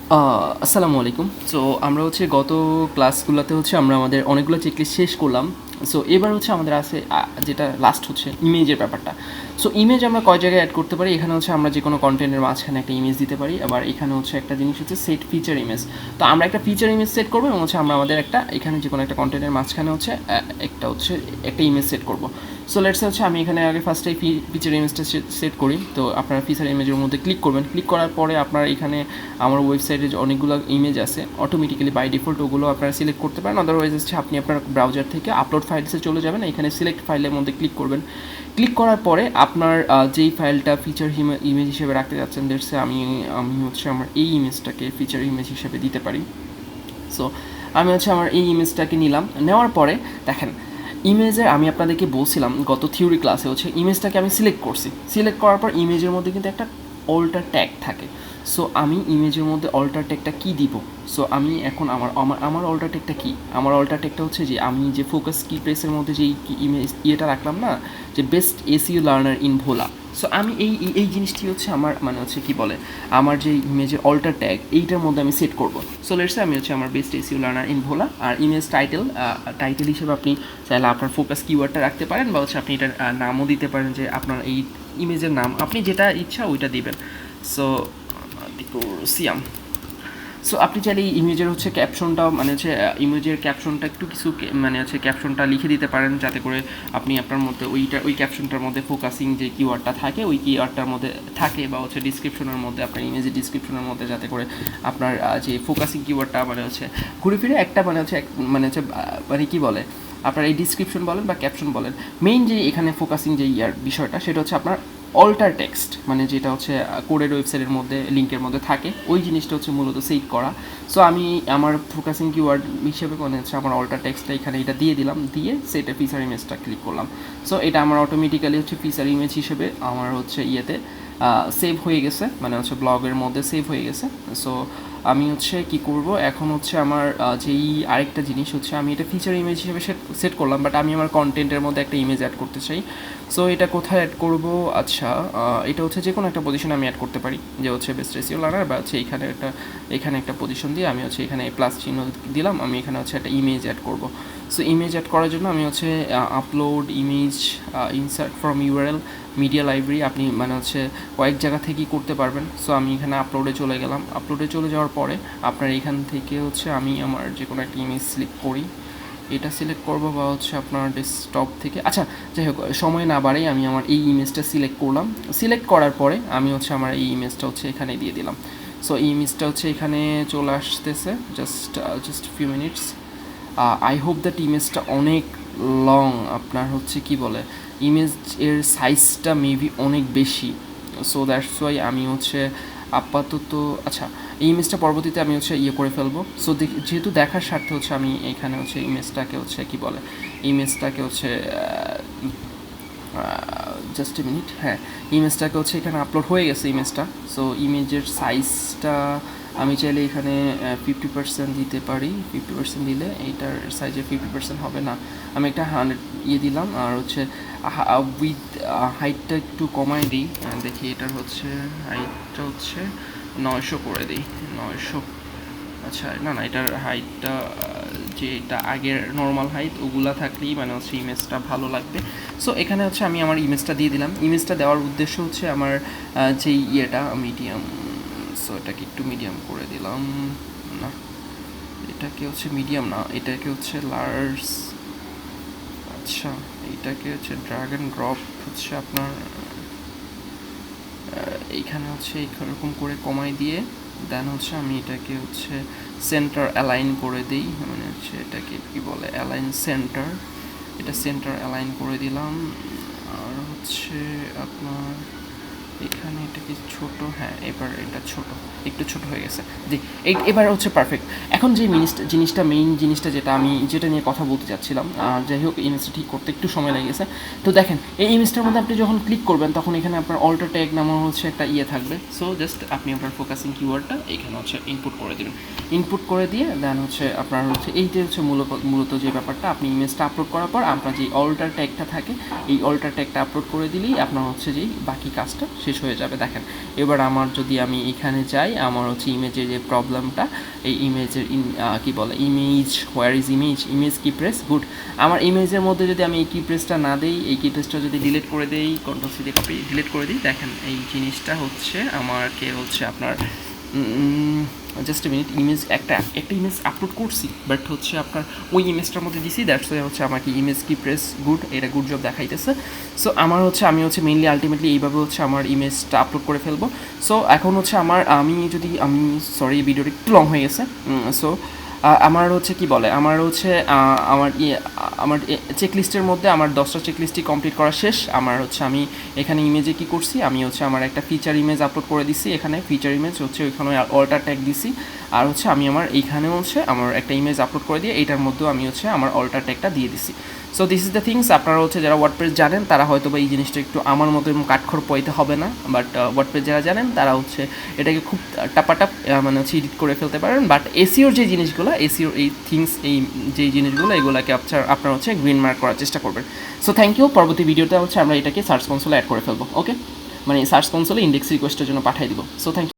আসসালামু আলাইকুম। সো আমরা গত ক্লাসগুলোতে আমরা আমাদের অনেকগুলো চেকলিস্ট শেষ করলাম। সো এবার আমাদের আছে যেটা লাস্ট ইমেজের ব্যাপারটা। সো ইমেজ আমরা কয় জায়গায় অ্যাড করতে পারি। এখানে আমরা যে কোনো কন্টেন্টের মাঝখানে একটা ইমেজ দিতে পারি। আবার এখানে একটা জিনিস সেট ফিচার ইমেজ। তো আমরা একটা ফিচার ইমেজ সেট করবো এবং আমরা আমাদের একটা এখানে যে কোনো একটা কন্টেন্টের মাঝখানে একটা ইমেজ সেট করবো। সো লেটস আমি এখানে আগে ফার্স্টে ফিচার ইমেজটা সেট করি। তো আপনারা ফিচার ইমেজের মধ্যে ক্লিক করবেন। ক্লিক করার পরে আপনারা এখানে আমার ওয়েবসাইটে যে অনেকগুলো ইমেজ আছে অটোমেটিক্যালি বাই ডিফল্ট ওগুলো আপনারা সিলেক্ট করতে পারেন। আদারওয়াইজ আপনি আপনার ব্রাউজার থেকে আপলোড ফাইলসে চলে যাবেন, এখানে সিলেক্ট ফাইলের মধ্যে ক্লিক করবেন। ক্লিক করার পরে আপনার যেই ফাইলটা ফিচার ইমেজ হিসেবে রাখতে যাচ্ছেন আমি আমার এই ইমেজটাকে ফিচার ইমেজ হিসেবে দিতে পারি। সো আমি আমার এই ইমেজটাকে নিলাম। নেওয়ার পরে দেখেন ইমেজের আমি আপনাদেরকে বলছিলাম গত থিওরি ক্লাসে ইমেজটাকে আমি সিলেক্ট করছি। সিলেক্ট করার পর ইমেজের মধ্যে কিন্তু একটা অল্টার ট্যাগ থাকে। সো আমি ইমেজের মধ্যে অল্টার ট্যাগটা কী দিব? সো আমি এখন আমার অল্টার ট্যাগটা কী? আমার অল্টার ট্যাগটা যে আমি যে ফোকাস কি প্রেসের মধ্যে যে ইমেজ ইয়েটা রাখলাম না, যে best SEO learner in Bhola. So আমি এই জিনিসটি আমার কি বলে আমার যে ইমেজের অল্টার ট্যাগ এইটার মধ্যে আমি সেট করব। সো লেটস আমি আমার best SEO learner in Bhola. আর ইমেজ টাইটেল হিসেবে আপনি চাইলে আপনার ফোকাস কিওয়ার্ডটা রাখতে পারেন, বা আপনি এটার নামও দিতে পারেন, যে আপনার এই ইমেজের নাম আপনি যেটা ইচ্ছা ওইটা দিবেন। সো সিয়াম। সো আপনি চাইলে এই ইমেজের ক্যাপশনটাও ইমেজের ক্যাপশনটা একটু কিছু ক্যাপশনটা লিখে দিতে পারেন, যাতে করে আপনি আপনার মধ্যে ওই ক্যাপশনটার মধ্যে ফোকাসিং যে কিওয়ার্ডটা থাকে ওই কিওয়ার্ডটার মধ্যে থাকে, বা ডিসক্রিপশনের মধ্যে আপনার ইমেজের ডিসক্রিপশনের মধ্যে যাতে করে আপনার যে ফোকাসিং কিওয়ার্ডটা ঘুরে ফিরে একটা কি বলে আপনার এই ডিসক্রিপশন বলেন বা ক্যাপশন বলেন, মেইন যে এখানে ফোকাসিং যে বিষয়টা সেটা আপনার অল্টার টেক্সট, যেটা কোডের ওয়েবসাইটের মধ্যে লিঙ্কের মধ্যে থাকে ওই জিনিসটা মূলত সেট করা। সো আমি আমার ফোকাসিং কিওয়ার্ড হিসেবে আমার অল্টার টেক্সটটা এখানে এটা দিয়ে দিলাম, দিয়ে সেটা ফিচার ইমেজটা ক্লিক করলাম। সো এটা আমার অটোমেটিক্যালি ফিচার ইমেজ হিসেবে আমার ইয়েতে সেভ হয়ে গেছে, ব্লগের মধ্যে সেভ হয়ে গেছে। সো আমি কি করব এখন আমার যেই আরেকটা জিনিস আমি এটা ফিচার ইমেজ হিসেবে সেট করলাম, বাট আমি আমার কন্টেন্টের মধ্যে একটা ইমেজ অ্যাড করতে চাই। সো এটা কোথায় অ্যাড করব? আচ্ছা, এটা যে কোনো একটা পজিশনে আমি অ্যাড করতে পারি, যে বেস্ট এসইও লার্নার, বা এখানে একটা পজিশন দিয়ে আমি এখানে প্লাস চিহ্ন দিলাম। আমি এখানে একটা ইমেজ অ্যাড করব। সো ইমেজ অ্যাড করার জন্য আমি upload image insert from URL media library, আপনি কয়েক জায়গা থেকেই করতে পারবেন। সো আমি এখানে আপলোডে চলে গেলাম। আপলোডে চলে যাওয়ার পরে আপনার এখান থেকে আমি আমার যে কোনো একটা ইমেজ সিলেক্ট করি, এটা সিলেক্ট করবো, বা আপনার ডেস্কটপ থেকে। আচ্ছা, যাই হোক, সময় না বাড়াই আমি আমার এই ইমেজটা সিলেক্ট করলাম। সিলেক্ট করার পরে আমি আমার এই ইমেজটা এখানে দিয়ে দিলাম। সো এই ইমেজটা এখানে চলে আসতেছে, just few minutes. I hope that ইমেজটা অনেক লং, আপনার কি বলে ইমেজ এর সাইজটা মেবি অনেক বেশি। সো দ্যাটস ওয়াই আমি আপাতত আচ্ছা এই ইমেজটা পরবর্তীতে আমি ইয়ে করে ফেলবো। সো যেহেতু দেখার স্বার্থে আমি এইখানে ইমেজটাকে কি বলে ইমেজটাকে জাস্ট এ মিনিট, হ্যাঁ, ইমেজটাকে এখানে আপলোড হয়ে গেছে ইমেজটা। সো ইমেজের সাইজটা আমি চাইলে এখানে 50% দিতে পারি। 50% দিলে এইটার সাইজের 50% হবে না, আমি একটা 100 দিলাম। আর উইথ হাইটটা একটু কমাই দিই, দেখি এটার হাইটটা 900 করে দিই, 900। আচ্ছা, না এটার হাইটটা যেটা আগের নর্মাল হাইট ওগুলা থাকলেই ইমেজটা ভালো লাগবে। সো এখানে আমি আমার ইমেজটা দিয়ে দিলাম। ইমেজটা দেওয়ার উদ্দেশ্য আমার যেই ইয়েটা মিডিয়াম, সো এটাকে একটু মিডিয়াম করে দিলাম। না, এটাকে মিডিয়াম না, এটাকে লার্জ। আচ্ছা, এইটাকে ড্র্যাগ অ্যান্ড ড্রপ আপনার এইখানে এরকম করে কমাই দিয়ে দেন আমি এটাকে সেন্টার অ্যালাইন করে দিই, এটাকে কি বলে অ্যালাইন সেন্টার, এটা সেন্টার অ্যালাইন করে দিলাম। আর আপনার এখানে এটা কি ছোট? হ্যাঁ, এবার এটা একটু ছোট হয়ে গেছে। জি, এবার পারফেক্ট। এখন যে মেইন জিনিসটা যেটা নিয়ে কথা বলতে চাচ্ছিলাম, যাই হোক, ইমেজটা ঠিক করতে একটু সময় লেগেছে। তো দেখেন এই ইমেজটার মধ্যে আপনি যখন ক্লিক করবেন তখন এখানে আপনার অল্টার ট্যাগ নামে একটা ইয়ে থাকবে। সো জাস্ট আপনি আপনার ফোকাসিং কিওয়ার্ডটা এখানে ইনপুট করে দেবেন। ইনপুট করে দিয়ে দেন আপনার এইটা মূলত যে ব্যাপারটা, আপনি ইমেজটা আপলোড করার পর আপনার যে অল্টার ট্যাগটা থাকে এই অল্টার ট্যাগটা আপলোড করে দিলেই আপনার যেই বাকি কাজটা শেষ হয়ে যাবে। দেখেন এবার আমার যদি আমি এখানে যাই, আমার হচ্ছে ইমেজের যে প্রবলেমটা, এই ইমেজের কি বলে image, where is image, image কি প্রেস, গুড। আমার ইমেজের মধ্যে যদি আমি এই কি প্রেসটা না দিই, এই কি প্রেসটা যদি ডিলিট করে দিই, কন্ট্রোল সি দিয়ে কপি ডিলিট করে দিই, দেখেন এই জিনিসটা হচ্ছে আমাকে হচ্ছে আপনার জাস্ট এ মিনিট, ইমেজ একটা ইমেজ আপলোড করছি, বাট হচ্ছে আপনার ওই ইমেজটার মধ্যে দিছি, দ্যাটস ওয়াই হচ্ছে আমাকে ইমেজ কি প্রেস গুড, এটা গুড জব দেখাইতেছে। সো আমার হচ্ছে আমি হচ্ছে মেইনলি আলটিমেটলি এইভাবে হচ্ছে আমার ইমেজটা আপলোড করে ফেলবো। সো এখন হচ্ছে আমি সরি ভিডিওটা একটু লং হয়ে গেছে। সো আমার হচ্ছে কি বলে আমার হচ্ছে আমার চেকলিস্টের মধ্যে আমার 10টা চেকলিস্টই কমপ্লিট করা শেষ। আমার হচ্ছে আমি এখানে ইমেজে কি করছি, আমি হচ্ছে আমার একটা ফিচার ইমেজ আপলোড করে দিছি, এখানে ফিচার ইমেজ হচ্ছে ওইখানে অল্টার ট্যাগ দিছি, আর হচ্ছে আমি আমার এইখানেও হচ্ছে আমার একটা ইমেজ আপলোড করে দিয়ে এইটার মধ্যেও আমি হচ্ছে আমার অল্টার ট্যাগটা দিয়ে দিছি। So this is the things. আপনারা হচ্ছে যারা ওয়ার্ডপ্রেস জানেন তারা হয়তো বা এই জিনিসটা একটু আমার মতো কাঠখড় পোয়াইতে হবে না, বাট ওয়ার্ডপ্রেস যারা জানেন তারা হচ্ছে এটাকে খুব টাপাটাপ মানে হচ্ছে এডিট করে ফেলতে পারেন। বাট এসিওর যে জিনিসগুলো, এসিওর এই থিংস, এই যেই জিনিসগুলো এগুলোকে আপনারা হচ্ছে গ্রিন মার্ক করার চেষ্টা করবেন। So thank you. পরবর্তী ভিডিওতে হচ্ছে আমরা এটাকে সার্চ কনসোলে অ্যাড করে ফেলবো। ওকে, মানে সার্চ কনসোলে ইন্ডেক্স রিকোয়েস্টের জন্য পাঠিয়ে দিব। So thank you.